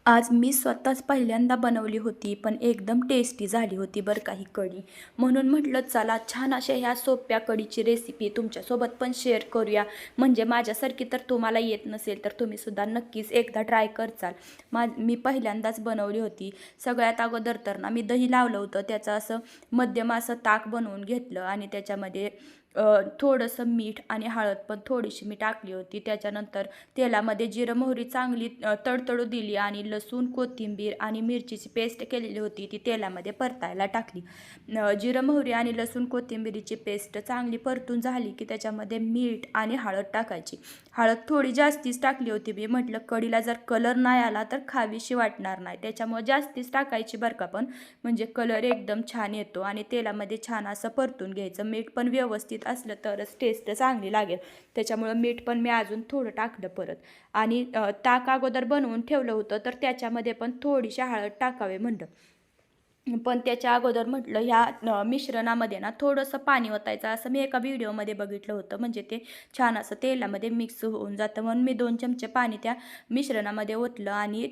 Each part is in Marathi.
आज मी स्वतःच पहिल्यांदा बनवली होती, पण एकदम टेस्टी झाली होती बरं का ही कढी. म्हणून म्हटलं चला छान अशा ह्या सोप्या कढीची रेसिपी तुमच्यासोबत पण शेअर करूया. म्हणजे माझ्यासारखी तर तुम्हाला येत नसेल तर तुम्हीसुद्धा नक्कीच एकदा ट्राय करचाल. मी पहिल्यांदाच बनवली होती. सगळ्यात अगोदर तर ना मी दही लावलं होतं. त्याचं असं मध्यम असं ताक बनवून घेतलं आणि त्याच्यामध्ये थोडंसं मीठ आणि हळद पण थोडीशी मी टाकली होती. त्याच्यानंतर तेलामध्ये जिरं मोहरी चांगली तडतडू दिली आणि लसूण कोथिंबीर आणि मिरचीची पेस्ट केलेली होती ती तेलामध्ये परतायला टाकली. जिरं मोहरी आणि लसूण कोथिंबीरीची पेस्ट चांगली परतून झाली की त्याच्यामध्ये मीठ आणि हळद टाकायची. हळद थोडी जास्तीच टाकली होती. मी म्हटलं कढीला जर कलर नाही आला तर खावीशी वाटणार नाही, त्याच्यामुळे जास्तीच टाकायची बरं का. पण म्हणजे कलर एकदम छान येतो आणि तेलामध्ये छान असं परतून घ्यायचं. मीठ पण व्यवस्थित असलं तरच टेस्ट चांगली लागेल. त्याच्यामुळं मीठ पण मी अजून थोडं टाकलं परत. आणि ताक अगोदर बनवून ठेवलं होतं तर त्याच्यामध्ये पण थोडीशी हळद टाकावे म्हणलं. पण त्याच्या अगोदर म्हटलं ह्या मिश्रणामध्ये ना थोडंसं पाणी ओतायचं असं मी एका व्हिडिओमध्ये बघितलं होतं. म्हणजे ते छान असं तेलामध्ये मिक्स होऊन जातं. म्हणून मी 2 चमचे पाणी त्या मिश्रणामध्ये ओतलं आणि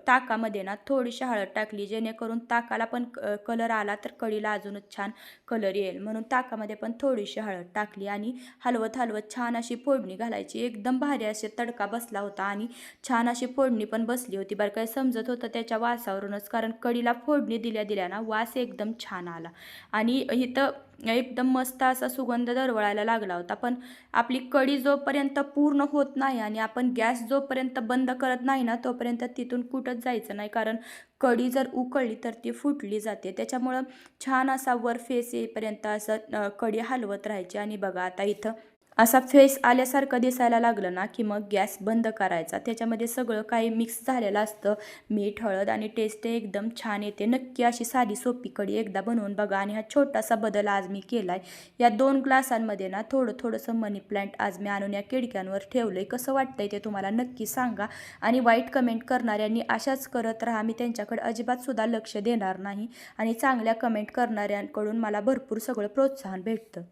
ताकामध्ये ना थोडीशी हळद टाकली, जेणेकरून ताकाला पण कलर आला तर कढीला अजूनच छान कलर येईल. म्हणून ताकामध्ये पण थोडीशी हळद टाकली आणि हलवत हलवत छान अशी फोडणी घालायची. एकदम भारी असे तडका बसला होता आणि छान अशी फोडणी पण बसली होती बरं. काय समजत होतं त्याच्या वासावरूनच, कारण कढीला फोडणी दिल्या दिल्या ना वास एकदम छान आला आणि इथं एकदम मस्त असा सुगंध दरवळायला लागला होता. पण आपली कढी जोपर्यंत पूर्ण होत नाही आणि आपण गॅस जोपर्यंत बंद करत नाही ना तोपर्यंत तिथून कुठंच जायचं नाही, कारण कढी जर उकळली तर ती फुटली जाते. त्याच्यामुळं छान असा वर फेस येईपर्यंत असं कढी हलवत राहायची. आणि बघा आता इथं असा फेस आल्यासारखं दिसायला लागलं ना की मग गॅस बंद करायचा. त्याच्यामध्ये सगळं काही मिक्स झालेलं असतं, मीठ हळद, आणि टेस्ट एकदम छान येते. नक्की अशी साधी सोपी कढी एकदा बनवून बघा. आणि हा छोटासा बदल आज मी केला आहे. या 2 ग्लासांमध्ये ना थोडंसं मनी प्लांट आज मी आणून या खिडक्यांवर ठेवलं आहे. कसं वाटतंय ते तुम्हाला नक्की सांगा. आणि वाईट कमेंट करणाऱ्यांनी अशाच करत राहा, मी त्यांच्याकडे अजिबातसुद्धा लक्ष देणार नाही. आणि चांगल्या कमेंट करणाऱ्यांकडून मला भरपूर सगळं प्रोत्साहन भेटतं.